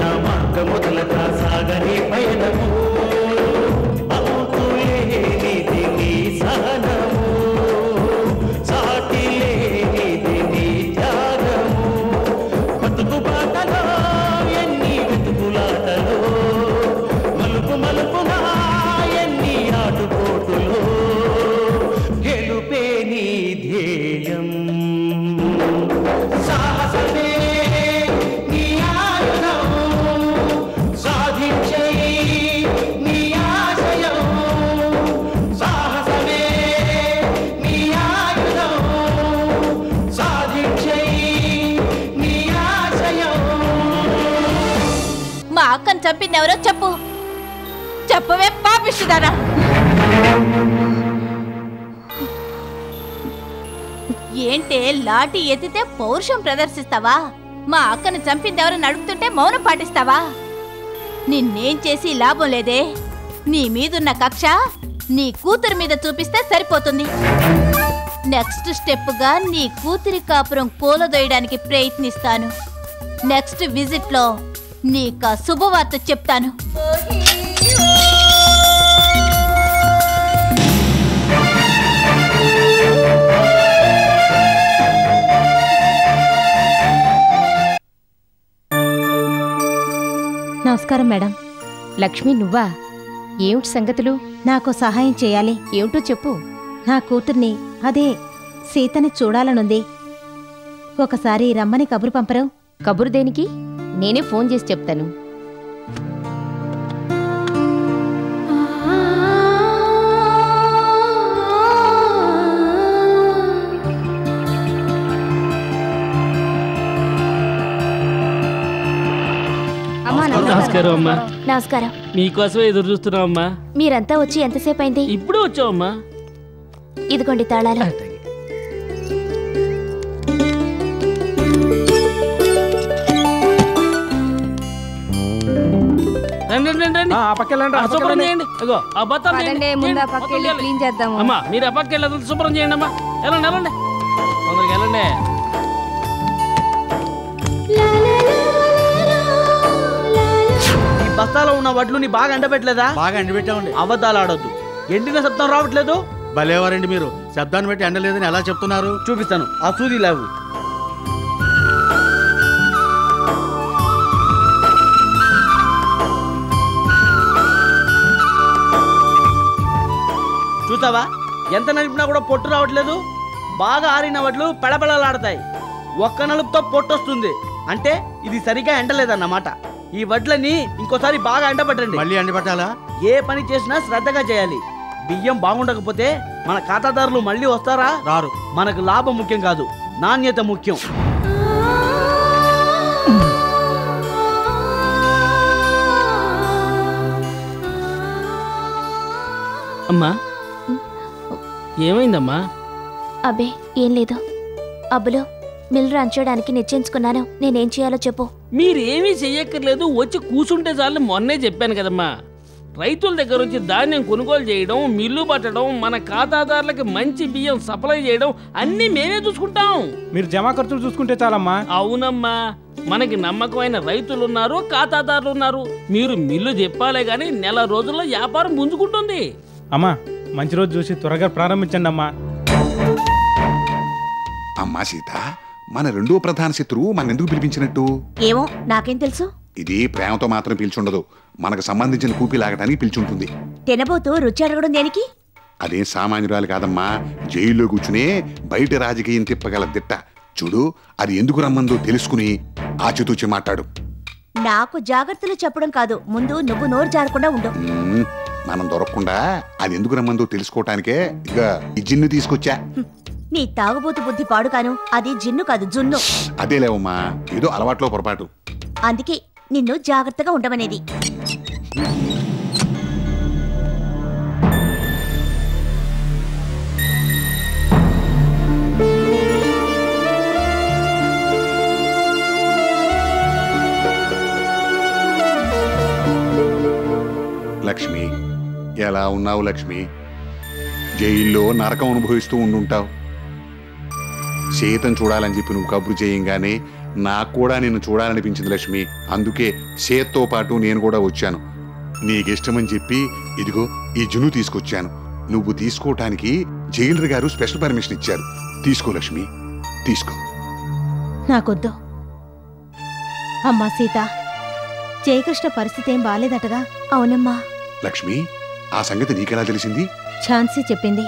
నా మార్గముదలక సాగని పయనము అవుతులేనిది నీ సహనము సాటిలేనిది నీ త్యాగము బతుకు బాటలో ఎన్ని వెతుకులాటలో మలుపు మలుపునా ఎన్ని ఆటుపోటులో గెలుపే నీ ధ్యేయం సాహసమే నీ ఆయుధం సాధించే నీ ఆశయం సాహసమే నీ ఆయుధం సాధించే నీ ఆశయం. మా అక్కను చంపింది ఎవరో చెప్పు, చెప్పవే పాపిస్తుదారా. ఏంటే లాఠీ ఎత్తితే పౌరుషం ప్రదర్శిస్తావా? మా అక్కను చంపింది ఎవరు అడుగుతుంటే మౌనం పాటిస్తావా? నిన్నేం చేసి లాభం లేదే. నీ మీదున్న కక్ష నీ కూతురు మీద చూపిస్తే సరిపోతుంది. నెక్స్ట్ స్టెప్గా నీ కూతురి కాపురం కూలదోయడానికి ప్రయత్నిస్తాను. నెక్స్ట్ విజిట్లో నీకు శుభవార్త చెప్తాను. నమస్కారం మేడం. లక్ష్మి నువ్వా? ఏమిటి సంగతులు? నాకు సహాయం చేయాలి. ఏమిటో చెప్పు. నా కూతుర్ని, అదే సీతని చూడాలనుంది. ఒకసారి రమ్మని కబురు పంపరు? కబురు దేనికి? నేనే ఫోన్ చేసి చెప్తాను. నమస్కారం అమ్మా. నమస్కారం. మీకోసమే ఎదురు చూస్తున్నాం అమ్మా. మీరంతా వచ్చి ఎంతసేపు అయింది? ఇప్పుడు వచ్చావమ్మా. ఇదిగోండి తాళాలు. శుభ్రం చేయండి. అమ్మా మీరు ఆ పక్క వెళ్ళదు, శుభ్రం చేయండి అమ్మా. వెళ్ళండి వెళ్ళండి, తొందరగా వెళ్ళండి. బస్తాలో ఉన్న వడ్లుని బాగా ఎండబెట్టలేదా? బాగా ఎండబెట్టామండి. అబద్ధాలు ఆడొద్దు. ఎండిన శబ్దం రావట్లేదు. భలేవారండి మీరు. శబ్దాన్ని బట్టి ఎండలేదని ఎలా చెప్తున్నారు? చూపిస్తాను. ఆ సూది లేవు. చూసావా, ఎంత నలిపినా కూడా పొట్టు రావట్లేదు. బాగా ఆరిన వడ్లు పెళపెళలాడతాయి. ఒక్క నలుపుతో పొట్టొస్తుంది. అంటే ఇది సరిగా ఎండలేదన్నమాట. ఈ వడ్లని ఇంకోసారి బాగా ఎండబెట్టండి. మళ్ళీ ఎండబెట్టాలా? ఏ పని చేసినా శ్రద్ధగా చేయాలి. బియ్యం బాగుండకపోతే మన ఖాతాదారులు మళ్ళీ వస్తారా? రారు. మనకు లాభం ముఖ్యం కాదు, నాణ్యత ముఖ్యం. అమ్మా ఏమైందమ్మా? అబ్బే ఏం లేదు. అబ్బులో మిల్ రంచడానికి నిశ్చయించుకున్నాను. నేనేం చేయాలో చెప్పు. మీరేమీ చెయ్యక్కర్లేదు, వచ్చి కూర్చుంటే చాలు. మొన్నే చెప్పాను కదమ్మా. రైతుల దగ్గర నుంచి ధాన్యం కొనుగోలు చేయడం, మిల్లు పట్టడం, మన ఖాతాదారులకి మంచి బియ్యం సప్లై చేయడం అన్నీ మేమే చూసుకుంటాం. మీరు జమా ఖర్చులు చూసుకుంటే చాలమ్మా. అవునమ్మా, మనకి నమ్మకమైన రైతులున్నారు, ఖాతాదారులు ఉన్నారు. మీరు మిల్లు చెప్పాలే గాని నెల రోజుల్లో వ్యాపారం పుంజుకుంటుంది. అమ్మా మంచి రోజు చూసి త్వరగా ప్రారంభించండి అమ్మా. అమ్మా సీత, మన రెండో ప్రధాన శత్రువు మన ఎందుకు పిలిపించినట్టు? ఏమో నాకేం తెలుసు. ఇది ప్రేమతో మాత్రం పిలిచుండదు, మనకు సంబంధించిన కూపి లాగటానికి పిలిచుంటుంది. తినబోతూ రుచి అడగడం దేనికి? అదేం సామాన్యురాలు కాదమ్మా. జైల్లో కూర్చునే బయట రాజకీయం తిప్పగల దిట్ట. చూడు, అది ఎందుకు రమ్మందో తెలుసుకుని ఆచితూచి మాట్లాడు. నాకు జాగ్రత్తలు చెప్పడం కాదు, ముందు నువ్వు నోరు జారకుండా ఉండు. మనం దొరకకుండా అది ఎందుకు రమ్మందో తెలుసుకోవటానికే ఇక ఈ జిన్ను తీసుకొచ్చా. నీ తాగుబోతు బుద్ధి పాడుకాను. అది జిన్ను కాదు, జున్ను. అదేలేవమ్మా, ఏదో అలవాట్లో పొరపాటు. అందుకే నిన్ను జాగ్రత్తగా ఉండమనేది. లక్ష్మి, ఎలా ఉన్నావు లక్ష్మి? జైల్లో నరకం అనుభవిస్తూ ఉండుంటావు. సీతను చూడాలని చెప్పి నువ్వు కబురు చేయంగానే నాకు కూడా నిన్ను చూడాలనిపించింది లక్ష్మి. అందుకే సేత్తో పాటు నేను కూడా వచ్చాను. నీకిష్టమని చెప్పి ఇదిగో ఈ జును తీసుకొచ్చాను. నువ్వు తీసుకోవటానికి జైలర్ గారు స్పెషల్ పర్మిషన్ ఇచ్చారు. తీసుకో లక్ష్మి, తీసుకో. నాకొద్దు. అమ్మా సీత, జయకృష్ణ పరిస్థితి ఏం బాలేదటగా? అవునమ్మా. లక్ష్మి, ఆ సంగతి నీకెలా తెలిసింది? ఝాన్సీ చెప్పింది.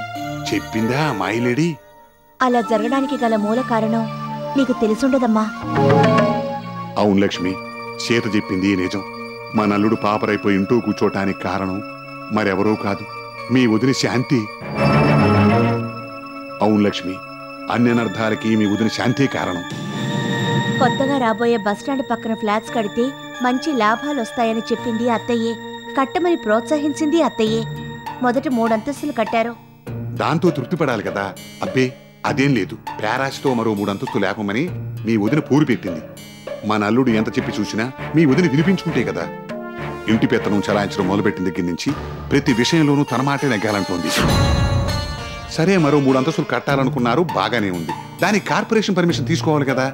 చెప్పిందా మాయిలేడి? అలా జరగడానికి గల మూల కారణం నీకు తెలిసుండదమ్మా. అవును లక్ష్మి, సీత చెప్పింది నిజం. మా నల్లుడు పాపరైపోయి ఇంటూ కూర్చోటానికి కారణం మరెవరూ కాదు, మీ వదిన శాంతి. అవును లక్ష్మి, అన్ని అనర్థాలకి మీ వదిన శాంతి కారణం. కొత్తగా రాబోయే బస్టాండ్ పక్కన ఫ్లాట్స్ కడితే మంచి లాభాలు వస్తాయని చెప్పింది అత్తయ్యే. కట్టమని ప్రోత్సహించింది అత్తయ్యే. మొదటి 3 అంతస్తులు కట్టారు. దాంతో తృప్తిపడాలి కదా. అబ్బే అదేం లేదు, పేరాశతో మరో 3 అంతస్తులు లేపమని మీ వదిన పూరు పెట్టింది. మా నల్లుడు ఎంత చెప్పి చూసినా మీ వదిన వినిపించుకుంటే కదా. ఇంటి పెత్తనం చలాయించడం మొదలుపెట్టిన దగ్గర నుంచి ప్రతి విషయంలోనూ తన మాటే నెగ్గాలంటోంది. సరే, మరో 3 అంతస్తులు కట్టాలనుకున్నారు, బాగానే ఉంది. దానికి కార్పొరేషన్ పర్మిషన్ తీసుకోవాలి కదా.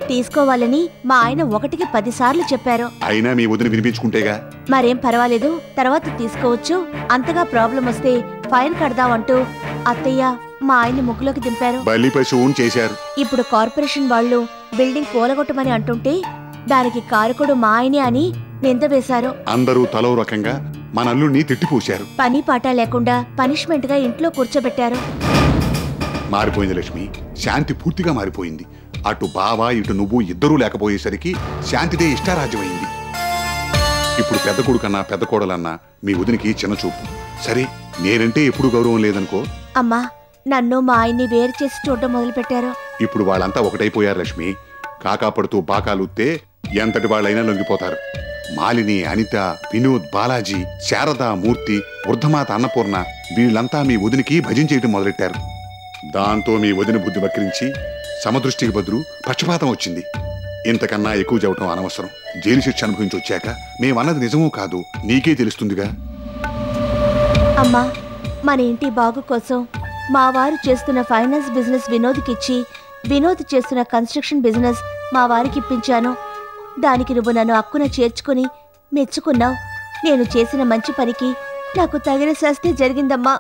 తీసుకోవాలని మా ఆయన 1కి 10 సార్లు చెప్పారు. అయినా మీ వదిన వినిపించుకుంటేగా. మరేం పర్వాలేదు, తర్వాత తీసుకోవచ్చు. అంతగా ప్రాబ్లం వస్తే ఫైన్ కడదామంటూ అత్తయ్య మా ఆయన్ని ముగ్గులోకి దింపారు. బలి పశువుని చేశారు. ఇప్పుడు కార్పొరేషన్ వాళ్ళు బిల్డింగ్ కూలగొట్టమని అంటుంటే దానికి కారకుడు మా ఆయనే అని నింద వేశారు. అందరూ తలో రకంగా మన అల్లుడిని తిట్టిపోశారు. పని పాట లేకుండా పనిష్మెంట్ గా ఇంట్లో కూర్చోబెట్టారు. మారిపోయింది లక్ష్మి, శాంతి పూర్తిగా మారిపోయింది. అటు బావ ఇటు నువ్వు ఇద్దరూ లేకపోయేసరికి శాంతిదే ఇష్టారాజ్యమైంది. ఇప్పుడు పెద్ద కొడుకన్నా పెద్ద కోడలన్నా మీ వదినికి చిన్న చూపు. సరే, నేనంటే ఎప్పుడు గౌరవం లేదనుకో. అమ్మా, నన్ను మా ఆయన్ని వేరు చేసి చూడడం మొదలు పెట్టారు. ఇప్పుడు వాళ్ళంతా ఒకటైపోయారు లక్ష్మి. కాకాపడుతూ బాకాలుత్తే ఎంతటి వాళ్ళైనా లొంగిపోతారు. మాలిని, అనిత, వినోద్, బాలాజీ, శారద, మూర్తి, వృద్ధమాత అన్నపూర్ణ వీళ్ళంతా మీ వదినికి భజన చేయడం మొదలెట్టారు. దాంతో మీ వదిన బుద్ధి వక్రించి సమదృష్టికి బదులు పక్షపాతం వచ్చింది. ఇంతకన్నా ఎక్కువ చెప్పడం అనవసరం. జైలు శిక్ష అనుభవించి వచ్చాక మేమన్నది నిజమో కాదు నీకే తెలుస్తుందిగా. అమ్మా, మన ఇంటి బాగు కోసం మా వారు చేస్తున్న ఫైనాన్స్ బిజినెస్ వినోద్కిచ్చి వినోద్ చేస్తున్న కన్స్ట్రక్షన్ బిజినెస్ మా వారికి ఇప్పించాను. దానికి నువ్వు నన్ను హక్కున చేర్చుకుని మెచ్చుకున్నావు. నేను చేసిన మంచి పనికి నాకు తగిన శాస్తి జరిగిందమ్మా.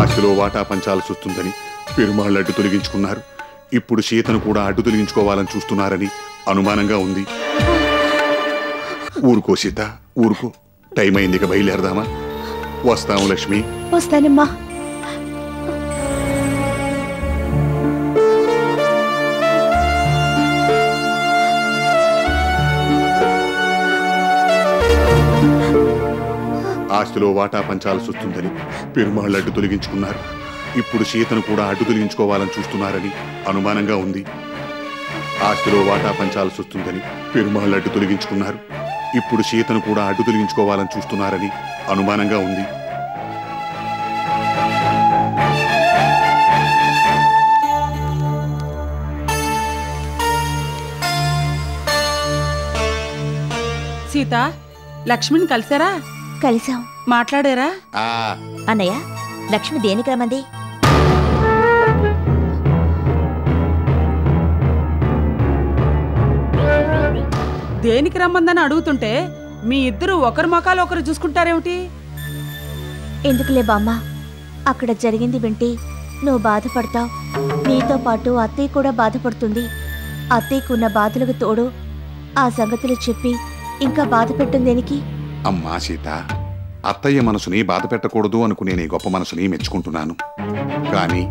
ఆస్తిలో వాటా పంచాల్సి వస్తుందని పెరుమాళ్ళు అడ్డు తొలగించుకున్నారు. ఇప్పుడు సీతను కూడా అడ్డు తొలగించుకోవాలని చూస్తున్నారని అనుమానంగా ఉంది. ఊరుకో సీత, ఊరుకో. టైం అయింది, ఇక బయలుదేరదామా? వస్తాము లక్ష్మి. వస్తానమ్మా. ఆస్తిలో వాటా పంచాల్సి వస్తుందని పెరుమాళ్ళు అడ్డు తొలగించుకున్నారు. ఇప్పుడు సీతను కూడా అడ్డు తొలగించుకోవాలని చూస్తున్నారని అనుమానంగా ఉంది. ఆస్తిలో వాటా పంచాల్సి వస్తుందని పెరుమాళ్ళు అడ్డు తొలగించుకున్నారు. ఇప్పుడు సీతను కూడా అడ్డు తొలగించుకోవాలని చూస్తున్నారని అనుమానంగా ఉంది. సీత, లక్ష్మిని కలిసారా? కలిసాం. మాట్లాడారా? అన్నయ్య, లక్ష్మి దేనికి రమ్మంది? దేనికి రమ్మందని అడుగుతుంటే మీ ఇద్దరు ఒకరి మొఖాలు ఒకరు చూసుకుంటారేమిటి? ఎందుకులే బామ్మ, అక్కడ జరిగింది వింటే నువ్వు బాధపడతావు. నీతో పాటు అత్తయ్య కూడా బాధపడుతుంది. అత్తయ్యకున్న బాధలకు తోడు ఆ సంగతులు చెప్పి ఇంకా బాధ పెట్టింది దేనికి? అమ్మా సీత, అత్తయ్య మనసుని బాధ పెట్టకూడదు అనుకునే నీ గొప్ప మనసుని మెచ్చుకుంటున్నాను. కానీ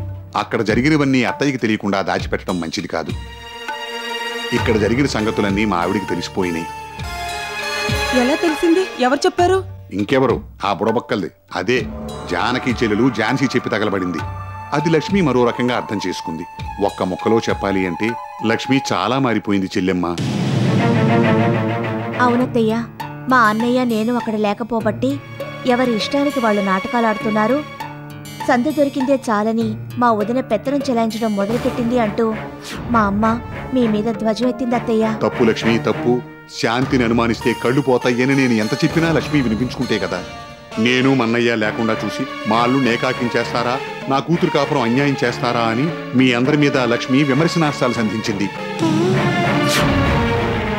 అక్కడ జరిగినవన్నీ అత్తయ్యకి తెలియకుండా దాచిపెట్టడం మంచిది కాదు. ఇక్కడ జరిగిన సంగతులన్నీ మా ఆవిడికి తెలిసిపోయినాయి. ఎలా తెలిసింది? ఎవరు చెప్పారు? ఇంకెవరు, ఆ బుడబక్కల్ది. అదే జానకి చెల్లెలు ఝాన్సీ చెప్పి తగలబడింది. అది లక్ష్మి మరో రకంగా అర్థం చేసుకుంది. ఒక్క ముక్కలో చెప్పాలి అంటే లక్ష్మి చాలా మారిపోయింది చెల్లెమ్మ. అవునత్తయ్య, మా అన్నయ్య నేను అక్కడ లేకపోబట్టి ఎవరి ఇష్టానికి వాళ్ళు నాటకాలు ఆడుతున్నారు. సందు దొరికిందే చాలని మా వదిన పెత్తనం చెలాయించడం మొదలుపెట్టింది అంటూ మా అమ్మ మీ మీద ధ్వజం ఎత్తింది అత్తయ్య. తప్పు లక్ష్మి, తప్పు. శాంతిని అనుమానిస్తే కళ్ళు పోతాయని నేను ఎంత చెప్పినా లక్ష్మి వినిపించుకుంటే కదా. నేను మన్నయ్య లేకుండా చూసి మా అల్లు నేకాకించేస్తారా, నా కూతురు కాపురం అన్యాయం చేస్తారా అని మీ అందరి మీద లక్ష్మి విమర్శనాస్త్రాలు సంధించింది.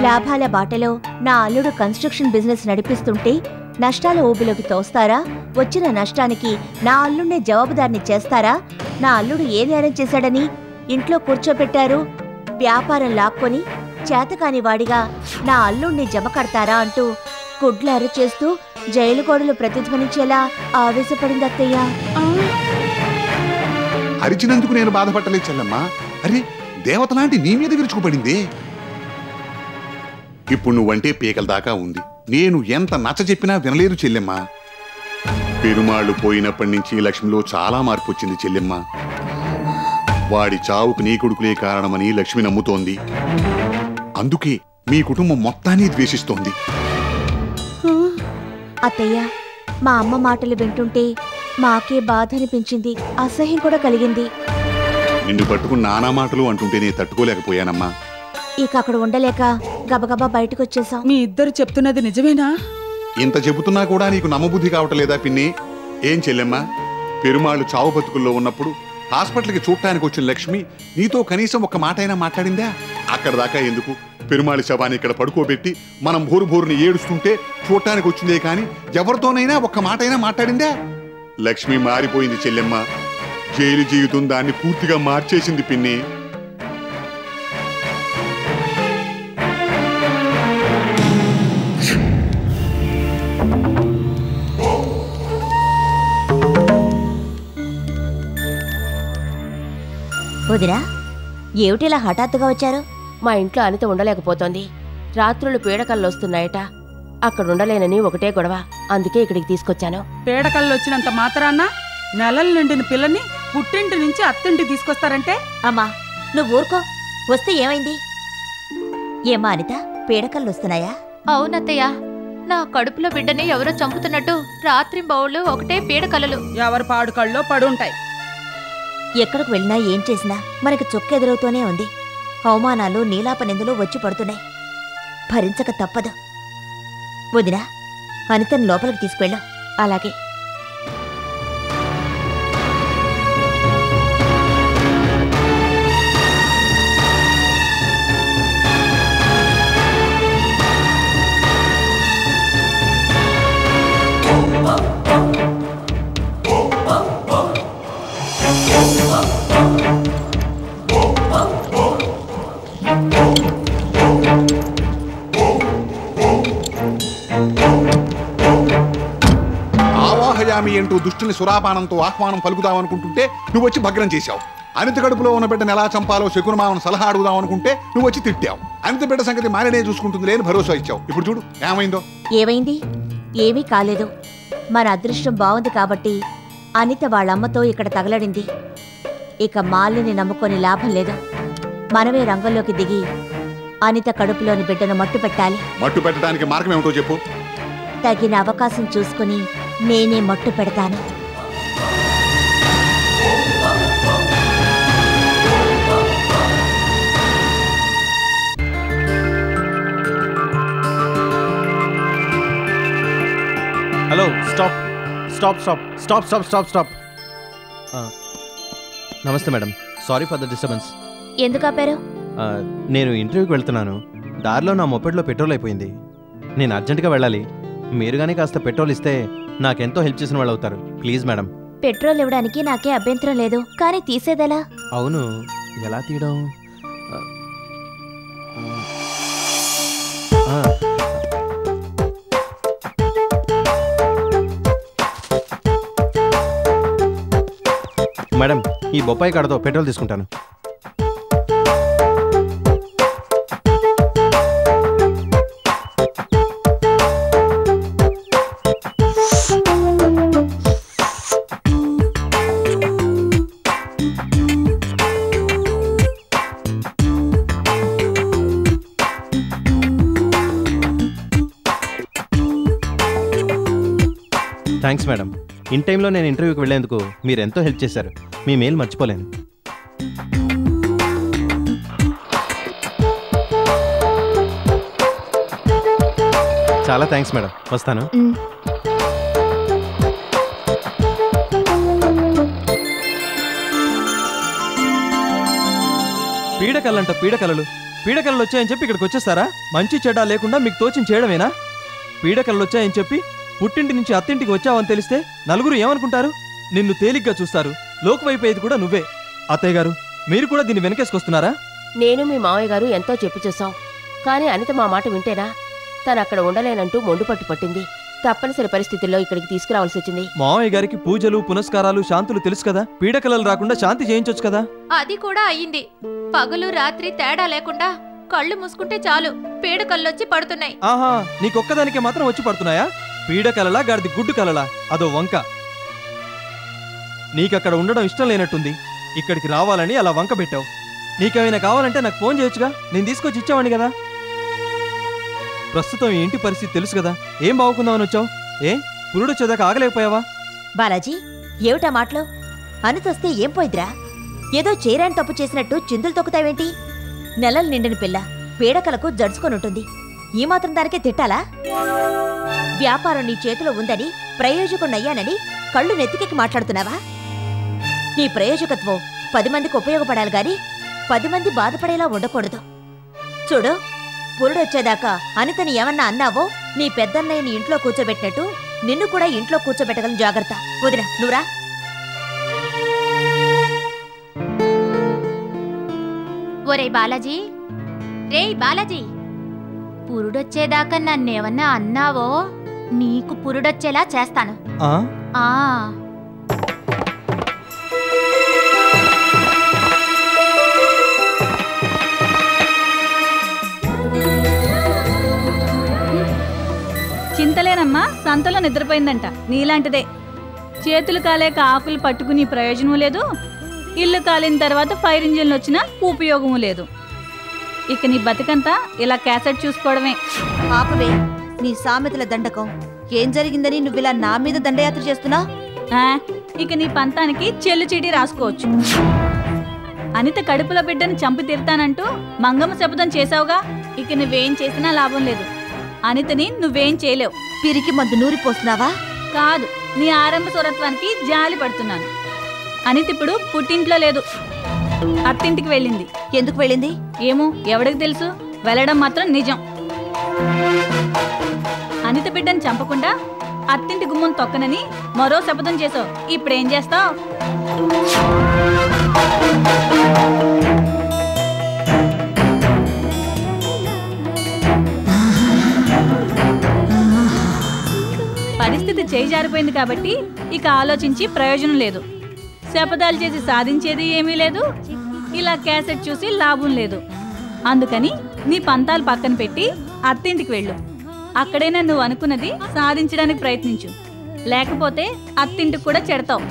లాభాల బాటలో నా అల్లుడు కన్స్ట్రక్షన్ బిజినెస్ నడిపిస్తుంటే నష్టాల ఊబిలోకి తోస్తారా? వచ్చిన నష్టానికి నా అల్లుడినే జవాబుదారిని చేస్తారా? నా అల్లుడు ఏ నేరం చేశాడని ఇంట్లో కూర్చోపెట్టారు? వ్యాపారం లాక్కొని చేతకాని వాడిగా నా అల్లుడిని జమ కడతారా అంటూ గుడ్లారు చేస్తూ జైలు గోడలు ప్రతిధ్వనించేలా ఆవేశపడింది అత్తయ్య. అరిచినందుకు నేను బాధపడలేదు చెల్లెమ్మా. అరే దేవతలాంటి నీ మీద విరుచుకుపడింది. ఇప్పుడు నువ్వంటే పీకల దాకా ఉంది. నేను ఎంత నచ్చ చెప్పినా వినలేదు చెల్లెమ్మా. పెరుమాళ్ళు పోయినప్పటి నుంచి లక్ష్మిలో చాలా మార్పు వచ్చింది చెల్లెమ్మ. వాడి చావుకు నీ కొడుకులే కారణమని లక్ష్మి నమ్ముతోంది. అందుకే మీ కుటుంబం మొత్తాన్ని ద్వేషిస్తోంది. అత్తయ్య, మా అమ్మ మాటలు వింటుంటే మాకే బాధ అనిపించింది, అసహ్యం కూడా కలిగింది. నిన్ను పట్టుకుని నానా మాటలు అంటుంటే నేను తట్టుకోలేకపోయానమ్మా. ఇక అక్కడ ఉండలేక గబగబా బయటకొచ్చేసాం. మీ ఇద్దరు చెప్తున్నది నిజమేనా? ఇంత చెబుతున్నా కూడా నీకు నమ్మబుద్ధి కావటలేదా పిన్ని? ఏం చెల్లెమ్మా, పెరుమాళ్ళు చావు బతుకుల్లో ఉన్నప్పుడు హాస్పిటల్కి చూడటానికి వచ్చిన లక్ష్మి నీతో కనీసం ఒక్క మాట అయినా మాట్లాడిందా? అక్కడ దాకా ఎందుకు, పెరుమాళి శవాన్ని ఇక్కడ పడుకోబెట్టి మనం భోరుని ఏడుస్తుంటే చూడటానికి వచ్చిందే కానీ ఎవరితోనైనా ఒక్క మాట అయినా మాట్లాడిందా? లక్ష్మి మారిపోయింది చెల్లెమ్మ. జైలు జీవితం దాన్ని పూర్తిగా మార్చేసింది పిన్ని. వదినా, ఏమిటిలా హఠాత్తుగా వచ్చారు? మా ఇంట్లో అనిత ఉండలేకపోతోంది. రాత్రులు పీడకల్లు వస్తున్నాయట. అక్కడ ఉండలేనని ఒకటే గొడవ. అందుకే ఇక్కడికి తీసుకొచ్చాను. పీడకల్లు వచ్చినంత మాత్రాన్న నెలలు నిండిన పిల్లని పుట్టింటి నుంచి అత్తింటి తీసుకొస్తారంటే? అమ్మా నువ్వు ఊరుకో. వస్తే ఏమైంది? ఏమా అనిత, పీడకల్లు వస్తున్నాయా? అవునత్తయ్య, నా కడుపులో బిడ్డని ఎవరో చంపుతున్నట్టు రాత్రి బౌళ్ళు ఒకటే పీడకలలు. ఎవరి పాడు కళ్ళలో పడుంటాయి. ఎక్కడికి వెళ్ళినా ఏం చేసినా మనకి చొక్కెదురవుతూనే ఉంది. అవమానాలు నీలాపనిందులు వచ్చి పడుతున్నాయి. భరించక తప్పదు. వదినా, అనితను లోపలికి తీసుకువెళ్ళా. అలాగే. ఆవాహయామి అంటూ దుష్టుని సురాపానంతో ఆహ్వానం పలుకుదామనుకుంటుంటే నువ్వు వచ్చి భగ్నం చేశావు. అనిత కడుపులో ఉన్న బిడ్డను ఎలా చంపాలో శకునమామను సలహా అడుగుదామనుకుంటే నువ్వు వచ్చి తిట్టావు. అనిత బిడ్డ సంగతి మారనే చూసుకుంటుంది లేని భరోసా ఇచ్చావు. ఇప్పుడు చూడు ఏమైందో. ఏమైంది? ఏమీ కాలేదు. మన అదృష్టం బాగుంది కాబట్టి అనిత వాళ్ళమ్మతో ఇక్కడ తగలడింది. ఇక మాలిని నమ్ముకొని లాభం లేదు. మనమే రంగంలోకి దిగి అనిత కడుపులోని బిడ్డను మట్టు పెట్టాలి. మట్టు పెట్టడానికి మార్గం ఏమిటో చెప్పు. తగిన అవకాశం చూసుకుని నేనే మట్టు పెడతాను. Hello, stop stop stop stop stop stop stop. నమస్తే madam, sorry for the disturbance. ఎందుకు ఆపారు? నేను ఇంటర్వ్యూకి వెళ్తున్నాను. దారిలో నా మొపెడ్లో పెట్రోల్ అయిపోయింది. నేను అర్జెంటుగా వెళ్ళాలి. మీరు కానీ కాస్త పెట్రోల్ ఇస్తే నాకెంతో హెల్ప్ చేసిన వాళ్ళు అవుతారు. Please madam. పెట్రోల్ ఇవ్వడానికి నాకే అభ్యంతరం లేదు, కానీ తీసేదెలా? అవును, ఎలా తీయడం? మేడం, ఈ బొప్పాయి కాడతో పెట్రోల్ తీసుకుంటాను. Thanks madam. ఇన్ టైంలో నేను ఇంటర్వ్యూకి వెళ్ళేందుకు మీరు ఎంతో హెల్ప్ చేశారు. మీ మెయిల్ మర్చిపోలేను. చాలా థ్యాంక్స్ మేడం. వస్తాను. పీడకలంట పీడకలలు. పీడకలలు వచ్చాయని చెప్పి ఇక్కడికి వచ్చేస్తారా? మంచి చెడ్డ లేకుండా మీకు తోచిన చేయడమేనా? పీడకలలు వచ్చాయని చెప్పి పుట్టింటి నుంచి అత్తింటికి వచ్చావని తెలిస్తే నలుగురు ఏమనుకుంటారు? నిన్ను తేలిగ్గా చూస్తారు. లోకువైపోయేది కూడా నువ్వే. అత్తయ్య గారు, మీరు కూడా దీన్ని వెనకేసుకొస్తున్నారా? నేను మీ మావయ్య గారు ఎంతో చెప్పి చూసాం, కానీ అనిత మా మాట వింటేనా? తను అక్కడ ఉండలేనంటూ మొండుపట్టు పట్టింది. తప్పనిసరి పరిస్థితుల్లో ఇక్కడికి తీసుకురావాల్సి వచ్చింది. మావయ్య గారికి పూజలు పునస్కారాలు శాంతులు తెలుసు కదా, పీడకలలు రాకుండా శాంతి చేయించొచ్చు కదా. అది కూడా అయ్యింది. పగలు రాత్రి తేడా లేకుండా కళ్ళు మూసుకుంటే చాలు పీడకల్లొచ్చి పడుతున్నాయి. ఆహా, నీకొక్కదానికే మాత్రం వచ్చి పడుతున్నాయా? పీడకలలా గాడిది గుడ్డు కలలా? అదో వంక. నీకక్కడ ఉండడం ఇష్టం లేనట్టుంది. ఇక్కడికి రావాలని అలా వంక పెట్టావు. నీకేమైనా కావాలంటే నాకు ఫోన్ చేయొచ్చుగా, నేను తీసుకొచ్చి ఇచ్చేవాడిని కదా. ప్రస్తుతం ఈ ఇంటి పరిస్థితి తెలుసు కదా, ఏం బాగుకుందామని వచ్చావు? పురుడొచ్చేదాకా ఆగలేకపోయావా? బాలాజీ, ఏమిటా మాటలు? అనితొస్తే ఏం పోయిద్రా? ఏదో చేరాని తప్పు చేసినట్టు చిందులు తొక్కుతావేంటి? నెలలు నిండిన పిల్ల పీడకలకు జడుచుకొనుంటుంది. ఈ మాత్రం దానికే తిట్టాలా? వ్యాపారం నీ చేతిలో ఉందని, ప్రయోజకుడినయ్యానని కళ్ళు నెత్తికెక్కి మాట్లాడుతున్నావా? నీ ప్రయోజకత్వం 10 మందికి ఉపయోగపడాలి గాని 10 మంది బాధపడేలా ఉండకూడదు. చూడు, పురుడొచ్చేదాకా అనితని ఏమన్నా అన్నావో నీ పెద్దన్నయ్యని ఇంట్లో కూర్చోబెట్టినట్టు నిన్ను కూడా ఇంట్లో కూర్చోబెట్టగలను. జాగ్రత్త. వదిన, నువ్వురా. ఒరే బాలాజీ, రేయ్ బాలాజీ, పురుడొచ్చేదాకా నన్నేమన్నా అన్నావో నీకు పురుడొచ్చేలా చేస్తాను. ఆ చింతలేనమ్మా, సంతలో నిద్రపోయిందంట. నీలాంటిదే. చేతులు కాలేక ఆకులు పట్టుకుని ప్రయోజనం లేదు, ఇల్లు కాలిన తర్వాత ఫైర్ ఇంజిన్లు వచ్చినా ఉపయోగము లేదు. ఇక నీ బతుకంతా ఇలా క్యాసెట్ చూసుకోవడమే. ఆపవే నీ సామెతల దండకం. ఏం జరిగిందని నువ్విలా నా మీద దండయాత్ర చేస్తున్నా? ఇక నీ పంతానికి చెల్లు చీటీ రాసుకోవచ్చు. అనిత కడుపుల బిడ్డను చంపి తీరుతానంటూ మంగమ్మ శపథం చేశావుగా. ఇక నువ్వేం చేసినా లాభం లేదు. అనితని నువ్వేం చేయలేవు. పిరికి మందు నూరిపోస్తున్నావా? కాదు, నీ ఆరంభ స్వరత్వానికి జాలి పడుతున్నాను. అనిత ఇప్పుడు పుట్టింట్లో లేదు, అత్తింటికి వెళ్ళింది. ఎందుకు వెళ్ళింది? ఏమో, ఎవడికి తెలుసు. వెళ్ళడం మాత్రం నిజం. అనిత బిడ్డను చంపకుండా అత్తింటి గుమ్మం తొక్కనని మరో శపథం చేసావు. ఇప్పుడేం చేస్తావు? పరిస్థితి చేయి జారిపోయింది కాబట్టి ఇక ఆలోచించి ప్రయోజనం లేదు. శపథాలు చేసి సాధించేది ఏమీ లేదు, ఇలా క్యాసెట్ చూసి లాభం లేదు. అందుకని నీ పంతాలు పక్కన పెట్టి అత్తింటికి వెళ్ళు. అక్కడైనా నువ్వు అనుకున్నది సాధించడానికి ప్రయత్నించు, లేకపోతే అత్తింటికి కూడా చెడతావు.